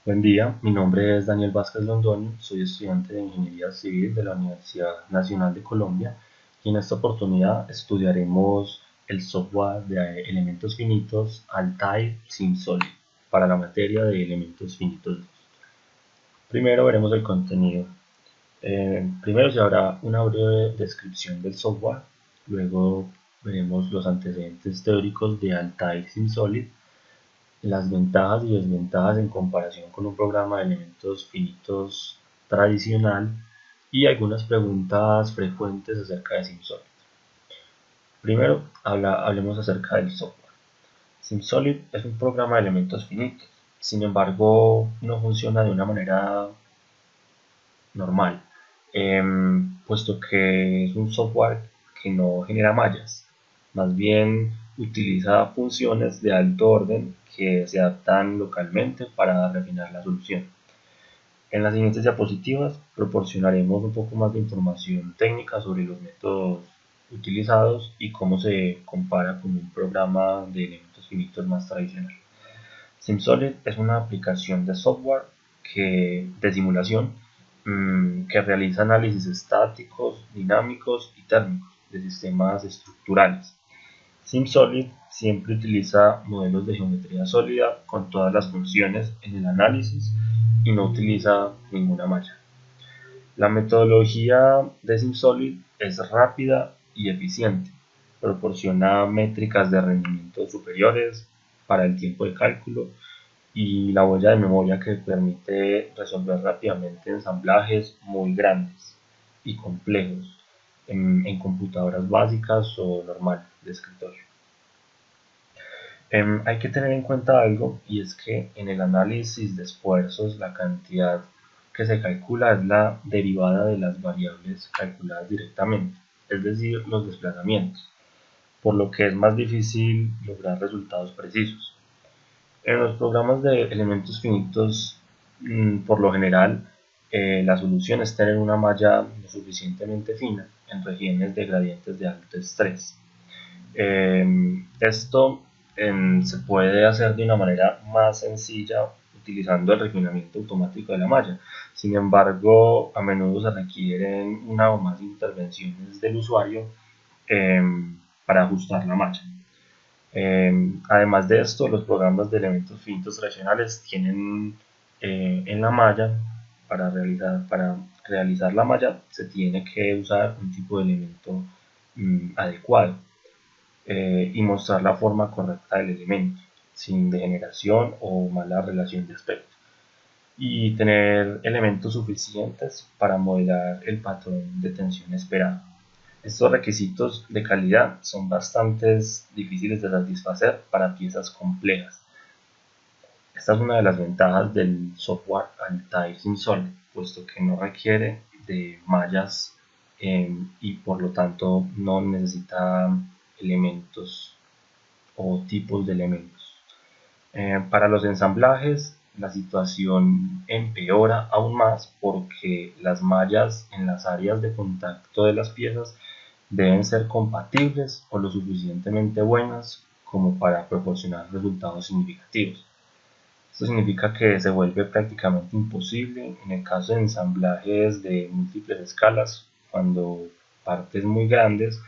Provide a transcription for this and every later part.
Buen día, mi nombre es Daniel Vázquez Londoño, soy estudiante de Ingeniería Civil de la Universidad Nacional de Colombia y en esta oportunidad estudiaremos el software de elementos finitos Altair SimSolid para la materia de elementos finitos 2. Primero veremos el contenido. Primero se hará una breve descripción del software, luego veremos los antecedentes teóricos de Altair SimSolid, las ventajas y desventajas en comparación con un programa de elementos finitos tradicional y algunas preguntas frecuentes acerca de SimSolid. Primero, hablemos acerca del software. SimSolid es un programa de elementos finitos, sin embargo no funciona de una manera normal, puesto que es un software que no genera mallas, más bien utiliza funciones de alto orden que se adaptan localmente para refinar la solución. En las siguientes diapositivas proporcionaremos un poco más de información técnica sobre los métodos utilizados y cómo se compara con un programa de elementos finitos más tradicional. SimSolid es una aplicación de software de simulación que realiza análisis estáticos, dinámicos y térmicos de sistemas estructurales. SimSolid siempre utiliza modelos de geometría sólida con todas las funciones en el análisis y no utiliza ninguna malla. La metodología de SimSolid es rápida y eficiente, proporciona métricas de rendimiento superiores para el tiempo de cálculo y la huella de memoria que permite resolver rápidamente ensamblajes muy grandes y complejos en computadoras básicas o normales de escritorio. Hay que tener en cuenta algo, y es que en el análisis de esfuerzos la cantidad que se calcula es la derivada de las variables calculadas directamente, es decir, los desplazamientos, por lo que es más difícil lograr resultados precisos. En los programas de elementos finitos, por lo general, la solución es tener una malla lo suficientemente fina en regiones de gradientes de alto estrés. Esto se puede hacer de una manera más sencilla utilizando el refinamiento automático de la malla. Sin embargo, a menudo se requieren una o más intervenciones del usuario para ajustar la malla. Además de esto, los programas de elementos finitos tradicionales tienen en la malla, para realizar la malla, se tiene que usar un tipo de elemento adecuado y mostrar la forma correcta del elemento, sin degeneración o mala relación de aspecto, y tener elementos suficientes para modelar el patrón de tensión esperado. Estos requisitos de calidad son bastante difíciles de satisfacer para piezas complejas. Esta es una de las ventajas del software Altair SimSolid, puesto que no requiere de mallas y por lo tanto no necesita elementos o tipos de elementos. Para los ensamblajes, la situación empeora aún más porque las mallas en las áreas de contacto de las piezas deben ser compatibles o lo suficientemente buenas como para proporcionar resultados significativos. Esto significa que se vuelve prácticamente imposible en el caso de ensamblajes de múltiples escalas, cuando partes muy grandes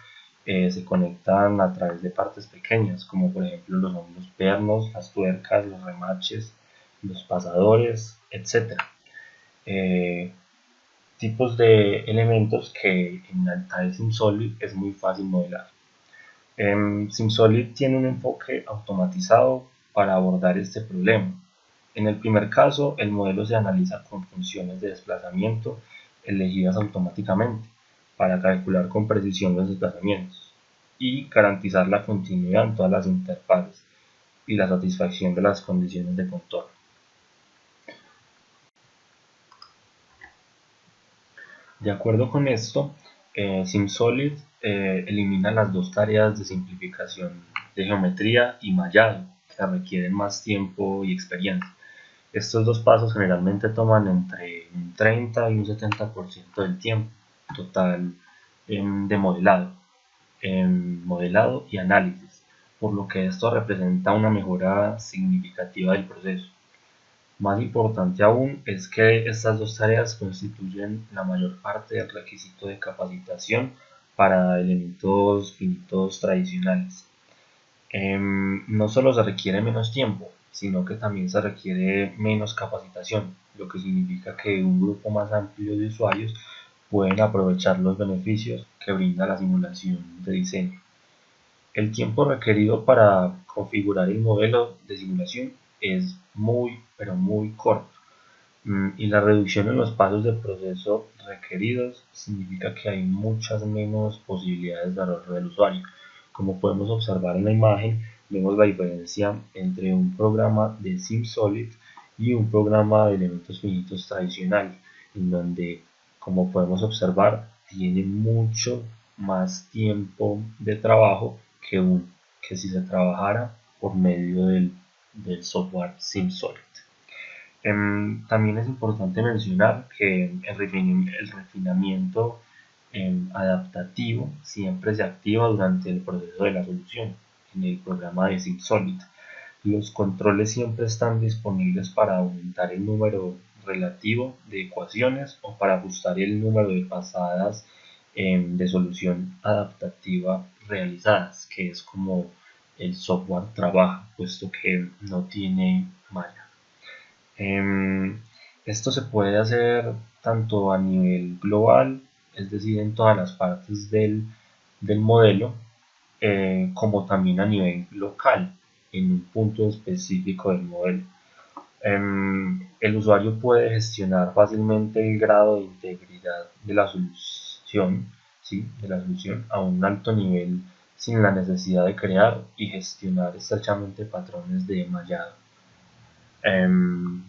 se conectan a través de partes pequeñas, como por ejemplo los hombros pernos, las tuercas, los remaches, los pasadores, etc. Eh, Tipos de elementos que en Altair SimSolid es muy fácil modelar. SimSolid tiene un enfoque automatizado para abordar este problema. En el primer caso, el modelo se analiza con funciones de desplazamiento elegidas automáticamente para calcular con precisión los desplazamientos y garantizar la continuidad en todas las interfaces y la satisfacción de las condiciones de contorno. De acuerdo con esto, SimSolid elimina las dos tareas de simplificación de geometría y mallado, que requieren más tiempo y experiencia. Estos dos pasos generalmente toman entre un 30 y un 70% del tiempo total de modelado y análisis, por lo que esto representa una mejora significativa del proceso. Más importante aún es que estas dos tareas constituyen la mayor parte del requisito de capacitación para elementos finitos tradicionales. No solo se requiere menos tiempo, sino que también se requiere menos capacitación, lo que significa que un grupo más amplio de usuarios pueden aprovechar los beneficios que brinda la simulación de diseño. El tiempo requerido para configurar el modelo de simulación es muy, pero muy corto. Y la reducción en los pasos de proceso requeridos significa que hay muchas menos posibilidades de error del usuario. Como podemos observar en la imagen, vemos la diferencia entre un programa de SimSolid y un programa de elementos finitos tradicional, en donde, como podemos observar, tiene mucho más tiempo de trabajo que si se trabajara por medio del software SimSolid. También es importante mencionar que el refinamiento adaptativo siempre se activa durante el proceso de la solución en el programa de SimSolid. Los controles siempre están disponibles para aumentar el número relativo de ecuaciones o para ajustar el número de pasadas de solución adaptativa realizadas, que es como el software trabaja, puesto que no tiene malla. Esto se puede hacer tanto a nivel global, es decir, en todas las partes del modelo, como también a nivel local, en un punto específico del modelo. El usuario puede gestionar fácilmente el grado de integridad de la solución, ¿sí? De la solución a un alto nivel sin la necesidad de crear y gestionar estrechamente patrones de mallado. Em,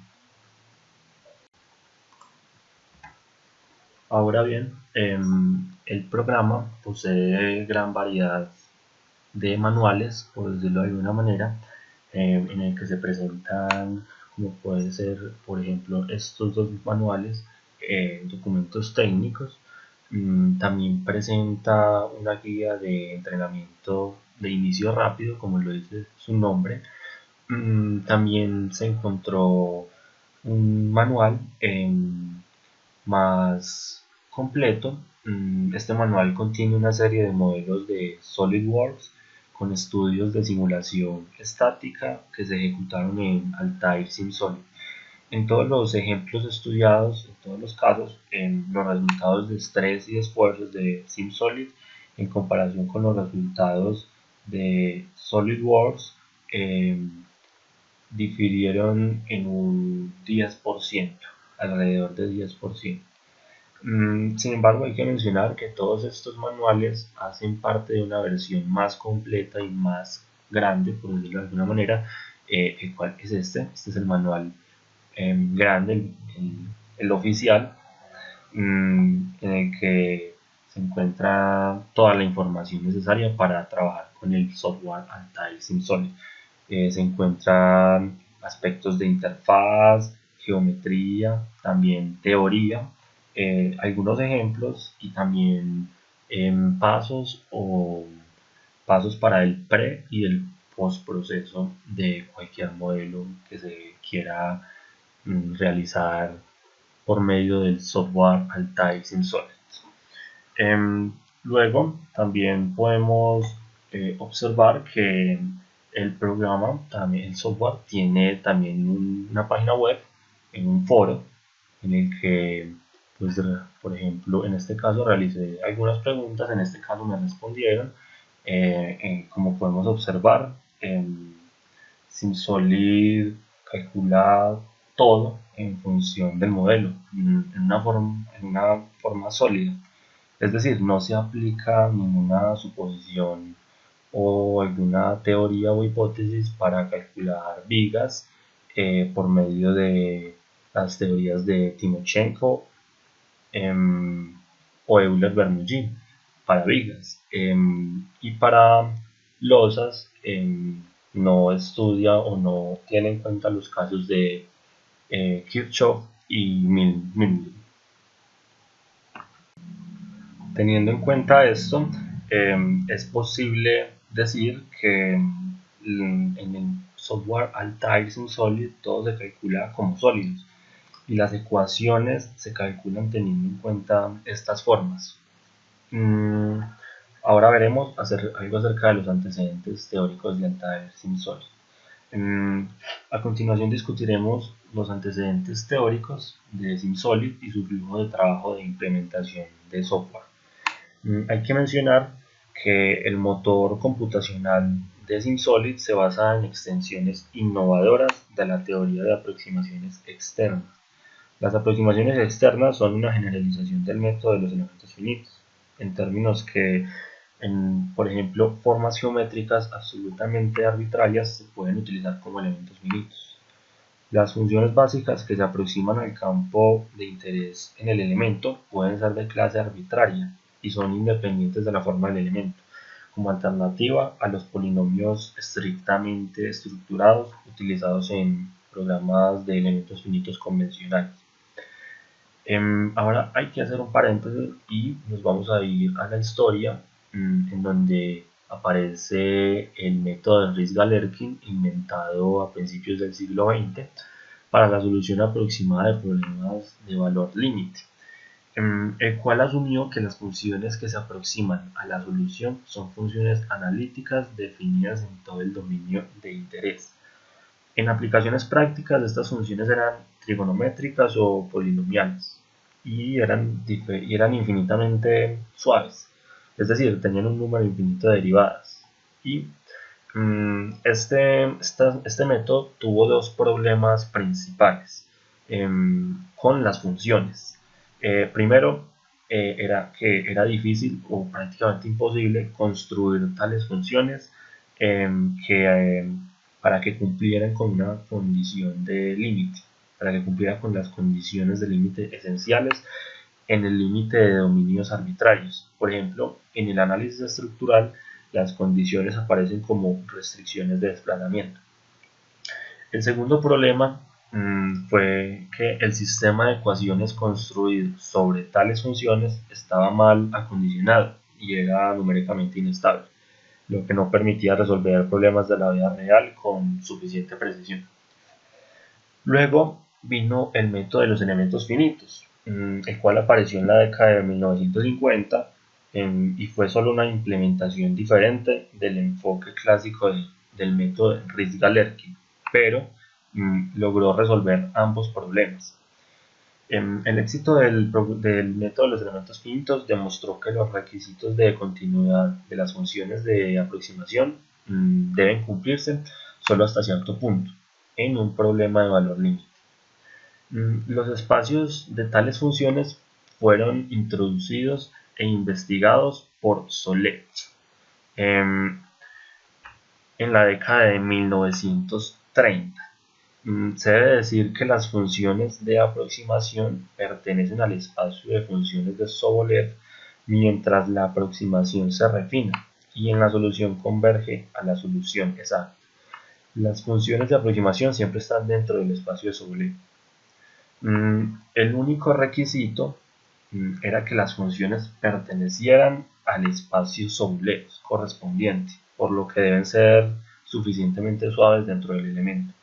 Ahora bien, el programa posee gran variedad de manuales, por decirlo de alguna manera, en el que se presentan, como puede ser, por ejemplo, estos dos manuales, documentos técnicos. También presenta una guía de entrenamiento de inicio rápido, como lo dice su nombre. También se encontró un manual más completo. Este manual contiene una serie de modelos de SolidWorks con estudios de simulación estática que se ejecutaron en Altair SimSolid. En todos los ejemplos estudiados, en todos los casos, los resultados de estrés y esfuerzos de SimSolid en comparación con los resultados de SolidWorks difirieron en un 10%, alrededor de 10%. Sin embargo, hay que mencionar que todos estos manuales hacen parte de una versión más completa y más grande, por decirlo de alguna manera, el cual es este es el manual grande, el oficial, en el que se encuentra toda la información necesaria para trabajar con el software Altair SimSolid. Se encuentran aspectos de interfaz, geometría, también teoría, algunos ejemplos y también pasos para el pre y el post proceso de cualquier modelo que se quiera realizar por medio del software Altair SimSolid. Luego también podemos observar que el programa, también el software, tiene también una página web en un foro en el que, pues, por ejemplo, en este caso realicé algunas preguntas, en este caso me respondieron. Como podemos observar, SimSolid calcula todo en función del modelo, en una forma sólida. Es decir, no se aplica ninguna suposición o alguna teoría o hipótesis para calcular vigas por medio de las teorías de Timochenko o Euler-Bernoulli para vigas. Y para losas no estudia o no tiene en cuenta los casos de Kirchhoff y Milne. Teniendo en cuenta esto, es posible decir que en el software Altair SimSolid todo se calcula como sólidos y las ecuaciones se calculan teniendo en cuenta estas formas. Ahora veremos algo acerca de los antecedentes teóricos de Altair SimSolid. A continuación discutiremos los antecedentes teóricos de SimSolid y su flujo de trabajo de implementación de software. Hay que mencionar que el motor computacional de SimSolid se basa en extensiones innovadoras de la teoría de aproximaciones externas. Las aproximaciones externas son una generalización del método de los elementos finitos, en términos que por ejemplo, formas geométricas absolutamente arbitrarias se pueden utilizar como elementos finitos. Las funciones básicas que se aproximan al campo de interés en el elemento pueden ser de clase arbitraria y son independientes de la forma del elemento, como alternativa a los polinomios estrictamente estructurados utilizados en programas de elementos finitos convencionales. Ahora hay que hacer un paréntesis y nos vamos a ir a la historia en donde aparece el método de Ritz-Galerkin inventado a principios del siglo XX para la solución aproximada de problemas de valor límite, el cual asumió que las funciones que se aproximan a la solución son funciones analíticas definidas en todo el dominio de interés. En aplicaciones prácticas estas funciones eran trigonométricas o polinomiales y eran infinitamente suaves. Es decir, tenían un número infinito de derivadas. Y este método tuvo dos problemas principales con las funciones. Primero, era que era difícil o prácticamente imposible construir tales funciones para que cumplieran con una condición de límite, para que cumplieran con las condiciones de límite esenciales en el límite de dominios arbitrarios. Por ejemplo, en el análisis estructural, las condiciones aparecen como restricciones de desplazamiento. El segundo problema fue que el sistema de ecuaciones construido sobre tales funciones estaba mal acondicionado y era numéricamente inestable, lo que no permitía resolver problemas de la vida real con suficiente precisión. Luego vino el método de los elementos finitos, el cual apareció en la década de 1950 y fue solo una implementación diferente del enfoque clásico del método de Ritz-Galerkin, pero logró resolver ambos problemas. El éxito del método de los elementos finitos demostró que los requisitos de continuidad de las funciones de aproximación deben cumplirse solo hasta cierto punto en un problema de valor límite. Los espacios de tales funciones fueron introducidos e investigados por Solet en la década de 1930. Se debe decir que las funciones de aproximación pertenecen al espacio de funciones de Sobolev mientras la aproximación se refina y en la solución converge a la solución exacta. Las funciones de aproximación siempre están dentro del espacio de Sobolev. El único requisito era que las funciones pertenecieran al espacio Sobolev correspondiente, por lo que deben ser suficientemente suaves dentro del elemento.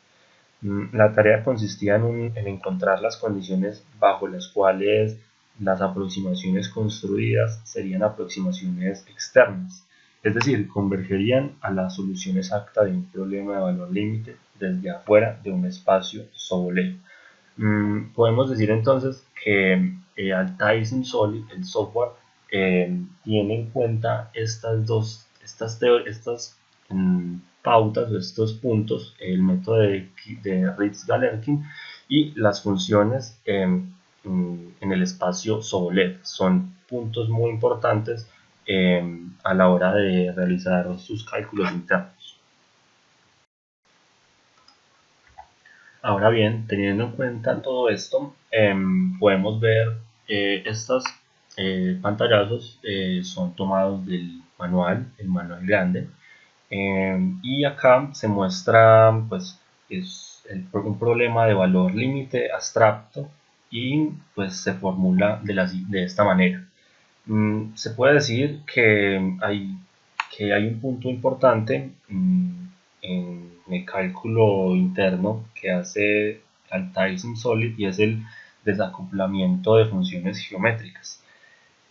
La tarea consistía en encontrar las condiciones bajo las cuales las aproximaciones construidas serían aproximaciones externas, es decir, convergerían a la solución exacta de un problema de valor límite desde afuera de un espacio Sobolev. Podemos decir entonces que Altair SimSolid, el software, tiene en cuenta estas pautas o estos puntos, el método de Ritz-Galerkin y las funciones en el espacio Sobolev. Son puntos muy importantes a la hora de realizar sus cálculos internos. Ahora bien, teniendo en cuenta todo esto, podemos ver estos pantallazos son tomados del manual, el manual grande, y acá se muestra pues un problema de valor límite abstracto y pues se formula de esta manera. Se puede decir que hay un punto importante cálculo interno que hace Altair SimSolid, y es el desacoplamiento de funciones geométricas.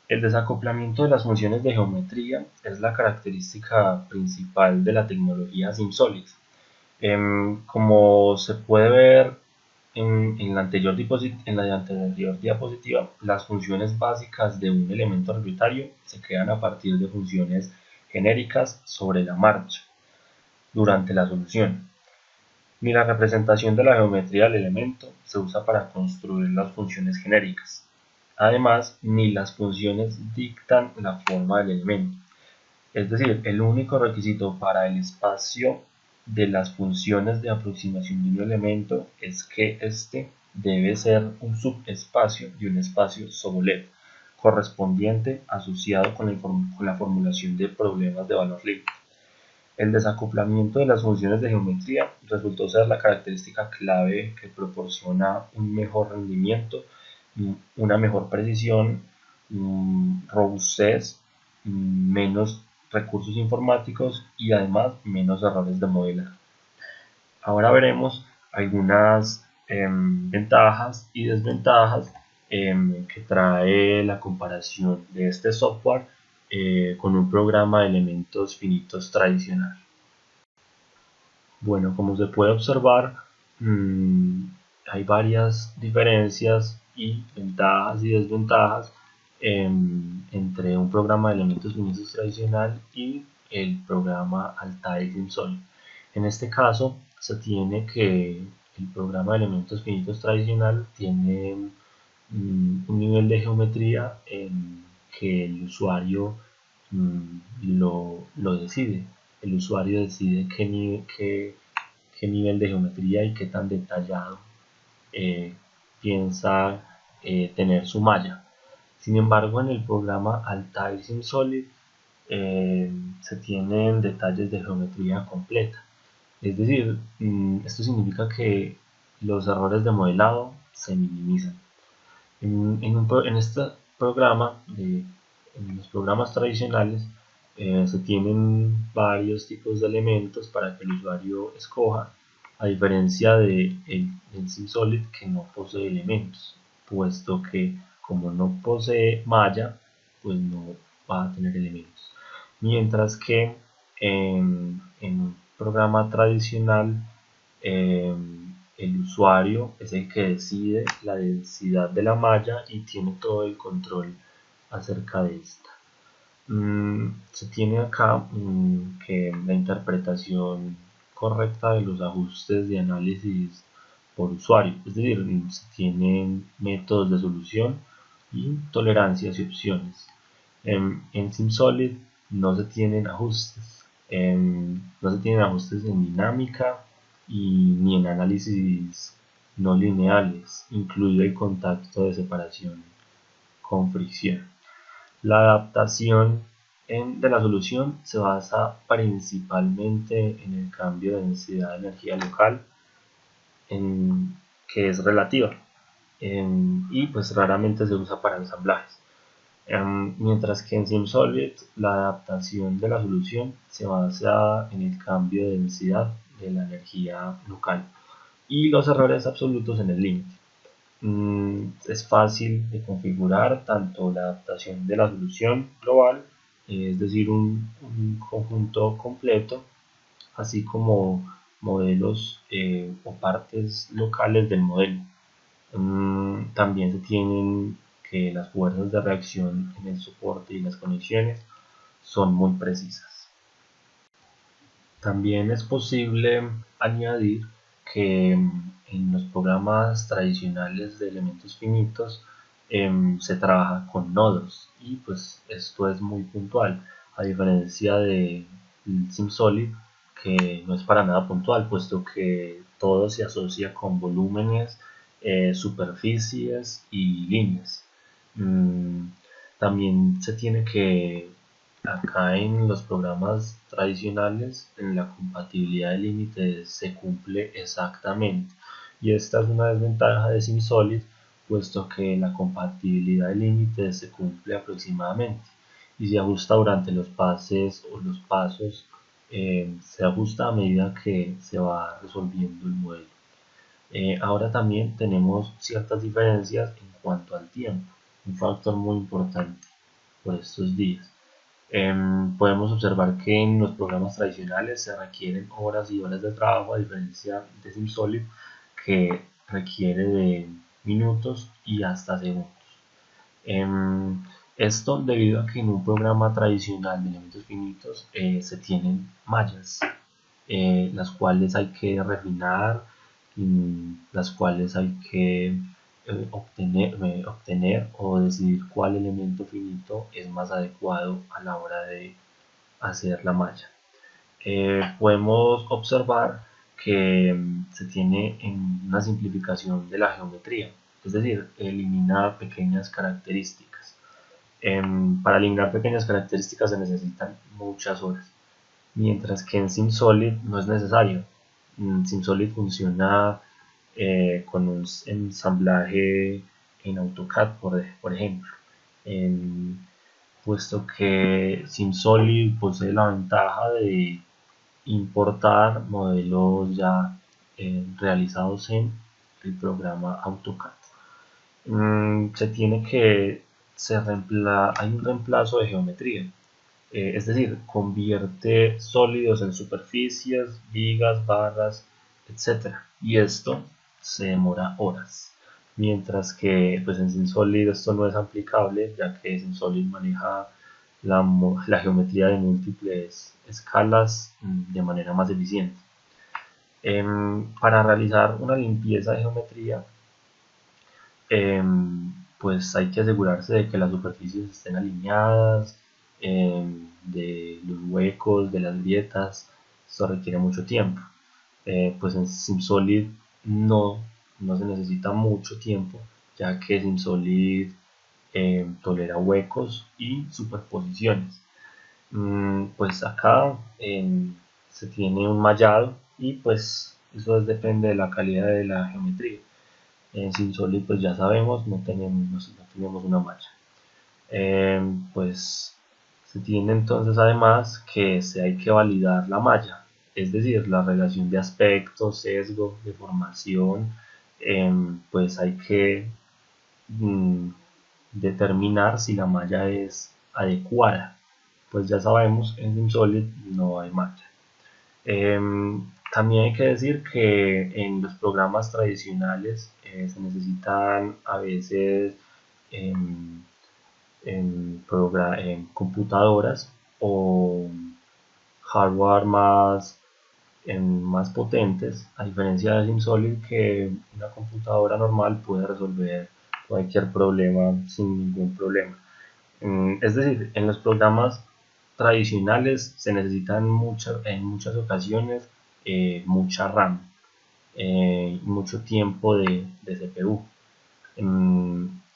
El desacoplamiento de las funciones de geometría es la característica principal de la tecnología SimSolid. Como se puede ver en la anterior diapositiva, las funciones básicas de un elemento arbitrario se crean a partir de funciones genéricas sobre la marcha durante la solución. Ni la representación de la geometría del elemento se usa para construir las funciones genéricas. Además, ni las funciones dictan la forma del elemento. Es decir, el único requisito para el espacio de las funciones de aproximación de un elemento es que éste debe ser un subespacio de un espacio Sobolev correspondiente asociado con la formulación de problemas de valor límite. El desacoplamiento de las funciones de geometría resultó ser la característica clave que proporciona un mejor rendimiento, una mejor precisión, robustez, menos recursos informáticos y además menos errores de modelaje. Ahora veremos algunas ventajas y desventajas que trae la comparación de este software con un programa de elementos finitos tradicional. Bueno, como se puede observar, hay varias diferencias y ventajas y desventajas entre un programa de elementos finitos tradicional y el programa Altair SimSolid. En este caso, se tiene que el programa de elementos finitos tradicional tiene un nivel de geometría que el usuario lo decide. El usuario decide qué nivel de geometría y qué tan detallado piensa tener su malla. Sin embargo, en el programa Altair SimSolid se tienen detalles de geometría completa. Es decir, esto significa que los errores de modelado se minimizan. En este programa, en los programas tradicionales, se tienen varios tipos de elementos para que el usuario escoja, a diferencia del SimSolid, que no posee elementos, puesto que como no posee malla, pues no va a tener elementos. Mientras que en un programa tradicional, el usuario es el que decide la densidad de la malla y tiene todo el control acerca de esta. Se tiene acá que la interpretación correcta de los ajustes de análisis por usuario, es decir, se tienen métodos de solución y tolerancias y opciones. En SimSolid no se tienen ajustes, no se tienen ajustes en dinámica ni en análisis no lineales, incluido el contacto de separación con fricción. La adaptación de la solución se basa principalmente en el cambio de densidad de energía local, que es relativa, y pues raramente se usa para ensamblajes. Mientras que en SimSolid la adaptación de la solución se basa en el cambio de densidad de la energía local y los errores absolutos en el límite. Es fácil de configurar tanto la adaptación de la solución global, es decir, un conjunto completo, así como modelos o partes locales del modelo. También se tienen que las fuerzas de reacción en el soporte y las conexiones son muy precisas. También es posible añadir que en los programas tradicionales de elementos finitos se trabaja con nodos, y pues esto es muy puntual, a diferencia de SimSolid, que no es para nada puntual, puesto que todo se asocia con volúmenes, superficies y líneas. También se tiene que, acá en los programas tradicionales, en la compatibilidad de límites se cumple exactamente, y esta es una desventaja de SimSolid, puesto que la compatibilidad de límites se cumple aproximadamente y se ajusta durante los pases o los pasos se ajusta a medida que se va resolviendo el modelo. Ahora también tenemos ciertas diferencias en cuanto al tiempo, un factor muy importante por estos días. Podemos observar que en los programas tradicionales se requieren horas y horas de trabajo, a diferencia de SimSolid, que requiere de minutos y hasta segundos. Esto debido a que en un programa tradicional de elementos finitos se tienen mallas, las cuales hay que refinar, las cuales hay que obtener o decidir cuál elemento finito es más adecuado a la hora de hacer la malla. Podemos observar que se tiene una simplificación de la geometría, es decir, elimina pequeñas características. Para eliminar pequeñas características se necesitan muchas horas, mientras que en SimSolid no es necesario. SimSolid funciona con un ensamblaje en AutoCAD, por ejemplo, puesto que SimSolid posee la ventaja de importar modelos ya realizados en el programa AutoCAD. Se tiene que hay un reemplazo de geometría, es decir, convierte sólidos en superficies, vigas, barras, etc. Y esto se demora horas. Mientras que pues, en SimSolid esto no es aplicable, ya que SimSolid maneja la geometría de múltiples escalas de manera más eficiente. Para realizar una limpieza de geometría, pues hay que asegurarse de que las superficies estén alineadas, de los huecos, de las grietas. Esto requiere mucho tiempo. Pues en SimSolid no se necesita mucho tiempo, ya que SimSolid tolera huecos y superposiciones. Pues acá se tiene un mallado y pues eso depende de la calidad de la geometría. En SimSolid pues ya sabemos, no tenemos una malla. Pues se tiene entonces además que hay que validar la malla, es decir, la relación de aspecto, sesgo, deformación, pues hay que determinar si la malla es adecuada. Pues ya sabemos, en SimSolid no hay malla. También hay que decir que en los programas tradicionales se necesitan a veces en computadoras o hardware más potentes, a diferencia de SimSolid, que una computadora normal puede resolver cualquier problema sin ningún problema. Es decir, en los programas tradicionales se necesitan en muchas ocasiones mucha RAM, mucho tiempo de CPU,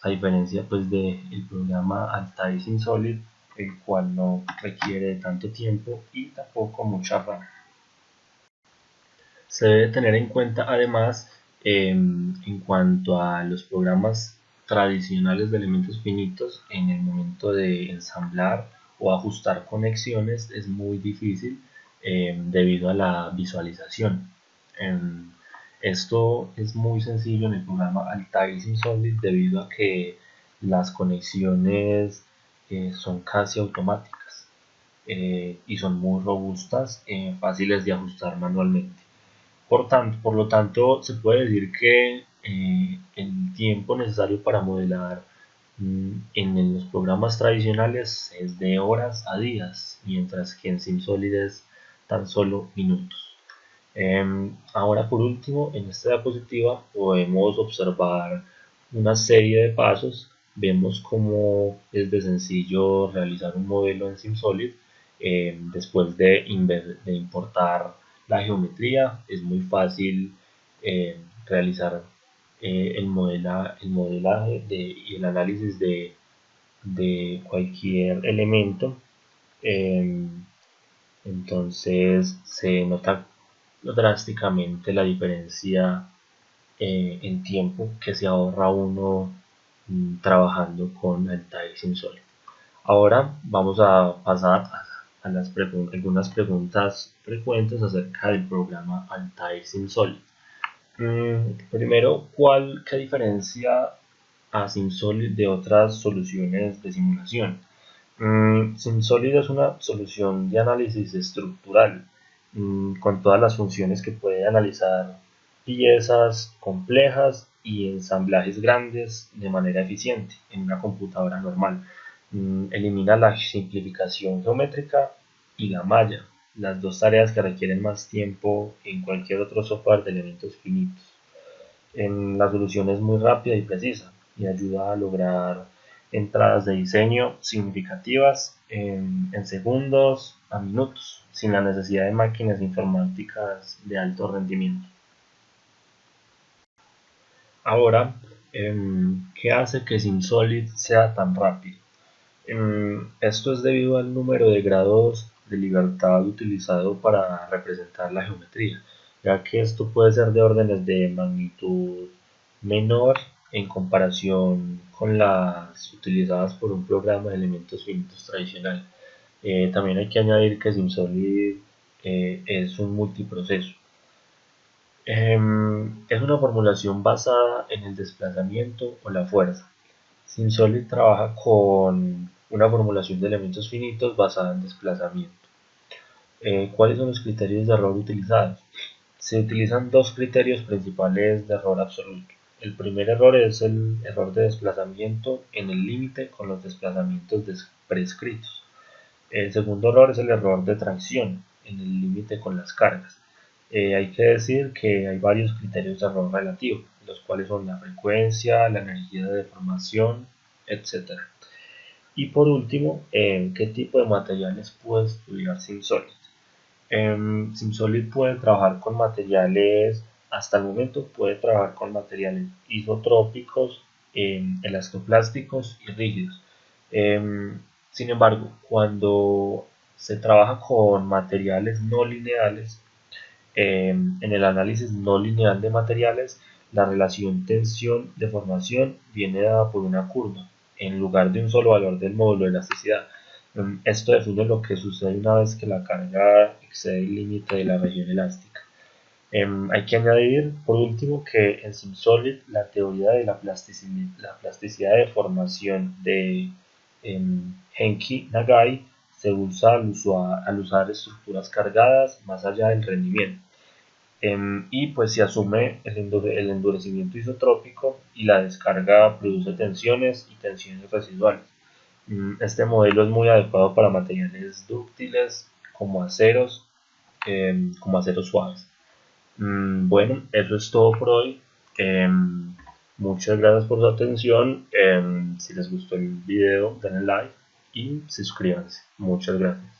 a diferencia pues del programa Altair SimSolid, el cual no requiere tanto tiempo y tampoco mucha RAM. Se debe tener en cuenta además, en cuanto a los programas tradicionales de elementos finitos, en el momento de ensamblar o ajustar conexiones es muy difícil debido a la visualización. Esto es muy sencillo en el programa Altair SimSolid debido a que las conexiones son casi automáticas y son muy robustas, fáciles de ajustar manualmente. Por lo tanto, se puede decir que el tiempo necesario para modelar en los programas tradicionales es de horas a días, mientras que en SimSolid es tan solo minutos. Ahora, por último, en esta diapositiva podemos observar una serie de pasos. Vemos cómo es de sencillo realizar un modelo en SimSolid. Después de importar la geometría, es muy fácil realizar el modelaje y el análisis de cualquier elemento. Entonces se nota drásticamente la diferencia en tiempo que se ahorra uno trabajando con Altair SimSolid. Ahora vamos a pasar algunas preguntas frecuentes acerca del programa Altair SimSolid. Primero, ¿qué diferencia a SimSolid de otras soluciones de simulación? SimSolid es una solución de análisis estructural con todas las funciones que puede analizar piezas complejas y ensamblajes grandes de manera eficiente en una computadora normal. Elimina la simplificación geométrica y la malla, las dos tareas que requieren más tiempo en cualquier otro software de elementos finitos. La solución es muy rápida y precisa y ayuda a lograr entradas de diseño significativas en segundos a minutos, sin la necesidad de máquinas informáticas de alto rendimiento. Ahora, ¿qué hace que SimSolid sea tan rápido? Esto es debido al número de grados de libertad utilizado para representar la geometría, ya que esto puede ser de órdenes de magnitud menor en comparación con las utilizadas por un programa de elementos finitos tradicional. También hay que añadir que SimSolid es un multiproceso. Es una formulación basada en el desplazamiento o la fuerza. SimSolid trabaja con una formulación de elementos finitos basada en desplazamiento. ¿Cuáles son los criterios de error utilizados? Se utilizan dos criterios principales de error absoluto. El primer error es el error de desplazamiento en el límite con los desplazamientos prescritos. El segundo error es el error de tracción en el límite con las cargas. Hay que decir que hay varios criterios de error relativo, los cuales son la frecuencia, la energía de deformación, etc. Y por último, ¿qué tipo de materiales puede estudiar SimSolid? SimSolid puede trabajar con materiales, hasta el momento puede trabajar con materiales isotrópicos, elastoplásticos y rígidos. Sin embargo, cuando se trabaja con materiales no lineales, en el análisis no lineal de materiales, la relación tensión-deformación viene dada por una curva, en lugar de un solo valor del módulo de elasticidad. Esto define lo que sucede una vez que la carga excede el límite de la región elástica. Hay que añadir, por último, que en SimSolid la teoría de la plasticidad de deformación de Genki Nagai se usa al usar estructuras cargadas más allá del rendimiento. Y pues se asume el endurecimiento isotrópico y la descarga produce tensiones y tensiones residuales. Este modelo es muy adecuado para materiales dúctiles como aceros suaves. Bueno, eso es todo por hoy. Muchas gracias por su atención. Si les gustó el video, denle like y suscríbanse. Muchas gracias.